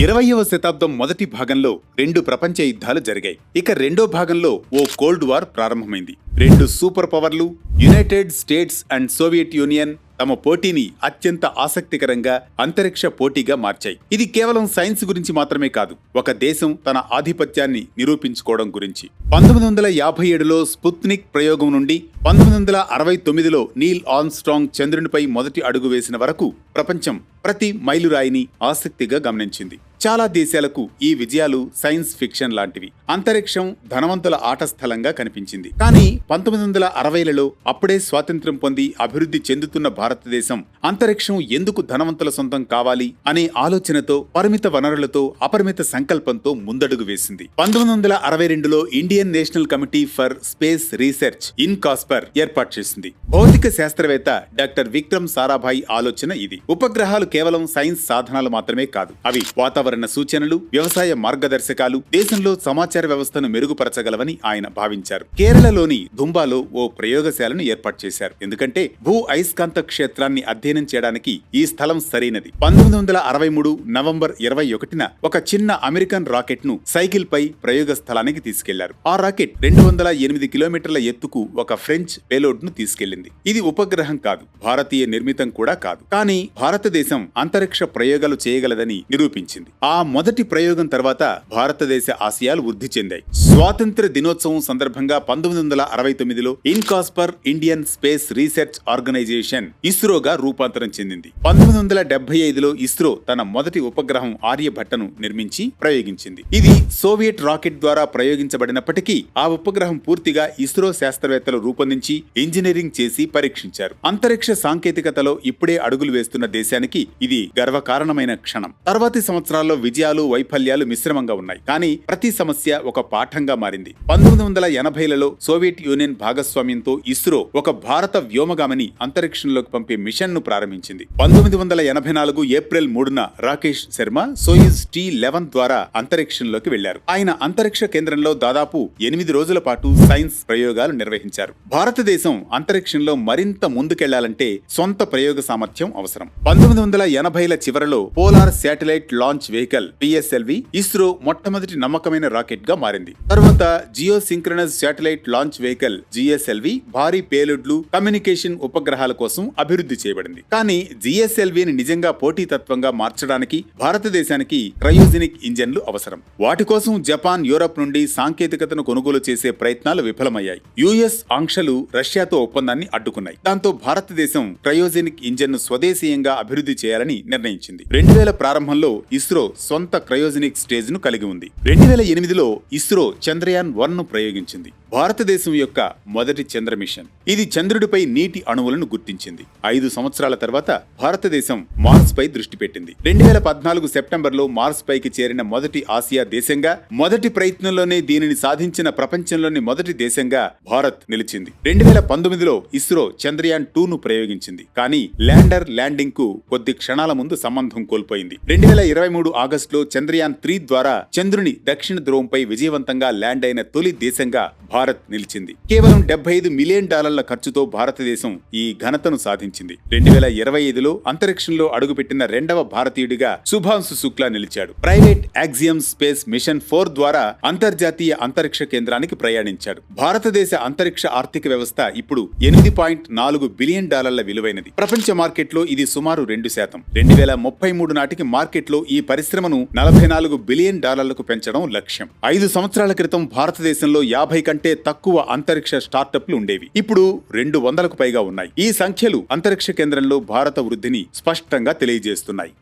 20వ శతాబ్దం మొదటి భాగంలో 2 ప్రపంచ యుద్ధాలు జరిగాయి. ఇక రెండో భాగంలో ఓ కోల్డ్ వార్ ప్రారంభమైంది. 2 సూపర్ పవర్లు United States and Soviet Union తమ పోటీని అత్యంత ఆసక్తికరంగా అంతరిక్ష పోటీగా మార్చాయి. ఇది కేవలం సైన్స్ గురించి మాత్రమే కాదు, ఒక దేశం తన ఆధిపత్యాన్ని నిరూపించుకోవడం గురించి. 1957లో స్పుత్నిక్ ప్రయోగం నుండి 1969లో నీల్ ఆర్మ్స్ట్రాంగ్ చంద్రునిపై మొదటి అడుగు వేసిన వరకు ప్రపంచం ప్రతి మైలురాయిని ఆసక్తిగా గమనించింది. చాలా దేశాలకు ఈ విజయాలు సైన్స్ ఫిక్షన్ లాంటివి. అంతరిక్షం ధనవంతుల ఆట స్థలంగా కనిపించింది. కానీ 1960లలో అప్పుడే స్వాతంత్ర్యం పొంది అభివృద్ధి చెందుతున్న భారతదేశం అంతరిక్షం ఎందుకు ధనవంతుల సొంతం కావాలి అనే ఆలోచనతో, పరిమిత వనరులతో, అపరిమిత సంకల్పంతో ముందడుగు వేసింది. 1962లో Indian National Committee for Space Research INCOSPAR ఏర్పాటు చేసింది. భౌతిక శాస్త్రవేత్త డాక్టర్ విక్రమ్ సారాభాయ్ ఆలోచన ఇది. ఉపగ్రహాలు కేవలం సైన్స్ సాధనాలు మాత్రమే కాదు, అవి వాతావరణ సూచనలు, వ్యవసాయ మార్గదర్శకాలు, దేశంలో సమాచార వ్యవస్థను మెరుగుపరచగలవని ఆయన భావించారు. కేరళలోని దుంబాలో ఓ ప్రయోగశాలను ఏర్పాటు చేశారు. ఎందుకంటే భూ అయస్కాంత క్షేత్రాన్ని అధ్యయనం చేయడానికి ఈ స్థలం సరైనది. 1963 నవంబర్ 21న ఒక చిన్న అమెరికన్ రాకెట్ ను సైకిల్ పై ప్రయోగ స్థలానికి తీసుకెళ్లారు. ఆ రాకెట్ 208 కిలోమీటర్ల ఎత్తుకు ఒక ఫ్రెంచ్ పేలోడ్ ను తీసుకెళ్లింది. ఇది ఉపగ్రహం కాదు, భారతీయ నిర్మితం కూడా కాదు. కానీ భారతదేశం అంతరిక్ష ప్రయోగాలు చేయగలదని నిరూపించింది. ఆ మొదటి ప్రయోగం తర్వాత భారతదేశ ఆశయాలు వృద్ధి చెందాయి. స్వాతంత్ర దినోత్సవం సందర్భంగా 1969లో ఇన్కాస్పర్ ఇండియన్ స్పేస్ రీసెర్చ్ ఆర్గనైజేషన్ ఇస్రోగా రూపాంతరం చెందింది. 1975లో ఇస్రో తన మొదటి ఉపగ్రహం ఆర్యభట్టను నిర్మించి ప్రయోగించింది. ఇది సోవియట్ రాకెట్ ద్వారా ప్రయోగించబడినప్పటికీ ఆ ఉపగ్రహం పూర్తిగా ఇస్రో శాస్త్రవేత్తలు రూపొందించి ఇంజనీరింగ్ చేసి పరీక్షించారు. అంతరిక్ష సాంకేతికతలో ఇప్పుడే అడుగులు వేస్తున్న దేశానికి ఇది గర్వకారణమైన క్షణం. తర్వాతి సంవత్సరాల్లో విజయాలు, వైఫల్యాలు మిశ్రమంగా ఉన్నాయి. కానీ ప్రతి సమస్య ఒక పాఠంగా మారింది. 1980లలో సోవియట్ యూనియన్ భాగస్వామ్యంతో ఇస్రో ఒక భారత వ్యోమగామిని అంతరిక్షంలోకి పంపే మిషన్ ను ప్రారంభించింది. 1984 ఏప్రిల్ 3న రాకేష్ శర్మ సోయుజ్ T-11 ద్వారా అంతరిక్షంలోకి వెళ్లారు. ఆయన అంతరిక్ష కేంద్రంలో దాదాపు 8 రోజుల పాటు సైన్స్ ప్రయోగాలు నిర్వహించారు. భారతదేశం అంతరిక్షంలో మరింత ముందుకెళ్లాలంటే సొంత ప్రయోగ సామర్థ్యం అవసరం. 1980ల చివరలో polar satellite launch vehicle PSLV ISRO మొట్టమొదటి నమ్మకమైన రాకెట్ గా మారింది. తర్వాత geosynchronous satellite launch vehicle GSLV భారీ పేలుడ్లు, కమ్యూనికేషన్ ఉపగ్రహాల కోసం అభివృద్ధి చేయబడింది. కానీ GSLVని నిజంగా పోటీతత్వంగా మార్చడానికి భారతదేశానికి క్రయోజెనిక్ ఇంజన్లు అవసరం. వాటి కోసం జపాన్, యూరప్ నుండి సాంకేతికతను కొనుగోలు చేసే ప్రయత్నాలు విఫలమయ్యాయి. US ఆంక్షలు రష్యాతో ఒప్పందాన్ని అడ్డుకున్నాయి. దాంతో భారతదేశం క్రయోజెనిక్ ఇంజన్ ను స్వదేశీయంగా అభివృద్ధి చేయాలని నిర్ణయించింది. 2000 ప్రారంభంలో ఇస్రో సొంత క్రయోజెనిక్ స్టేజ్ ను కలిగి ఉంది. 2008లో ఇస్రో చంద్రయాన్-1 ను ప్రయోగించింది. భారతదేశం యొక్క మొదటి చంద్ర మిషన్. ఇది చంద్రుడిపై నీటి అణువులను గుర్తించింది. 5 సంవత్సరాల తర్వాత భారతదేశం మార్స్ పై దృష్టి పెట్టింది. 2014 సెప్టెంబర్లో మార్స్ పైకి చేరిన మొదటి ఆసియా దేశంగా, మొదటి ప్రయత్నంలోనే దీనిని సాధించిన ప్రపంచంలోని మొదటి దేశంగా భారత్ నిలిచింది. 2019లో ఇస్రో చంద్రయాన్-2 ను ప్రయోగించింది. కానీ ల్యాండర్ ల్యాండింగ్ కు కొద్ది క్షణాల ముందు సంబంధం కోల్పోయింది. 2023 ఆగస్టులో చంద్రయాన్-3 ద్వారా చంద్రుని దక్షిణ ధ్రువంపై విజయవంతంగా ల్యాండ్ అయిన తొలి దేశంగా భారత్ నిలిచింది. కేవలం $75 మిలియన్ ఖర్చుతో భారతదేశం ఈ ఘనతను సాధించింది. 2025లో అంతరిక్షంలో అడుగుపెట్టిన రెండవ భారతీయుడిగా శుభాంశు శుక్లా నిలిచాడు. ప్రైవేట్ యాక్సియం స్పేస్ మిషన్ 4 ద్వారా అంతర్జాతీయ అంతరిక్ష కేంద్రానికి ప్రయాణించాడు. భారతదేశ అంతరిక్ష ఆర్థిక వ్యవస్థ ఇప్పుడు $8.4 బిలియన్ విలువైనది. ప్రపంచ మార్కెట్లో ఇది సుమారు 2%. 2033 నాటికి మార్కెట్లో ఈ పరిశ్రమను $44 బిలియన్ పెంచడం లక్ష్యం. 5 సంవత్సరాల క్రితం భారతదేశంలో 50 కంటే తక్కువ అంతరిక్ష స్టార్టప్లు ఉండేవి. ఇప్పుడు 200కు పైగా ఉన్నాయి. ఈ సంఖ్యలు అంతరిక్ష కేంద్రంలో భారత వృద్ధిని స్పష్టంగా తెలియజేస్తున్నాయి.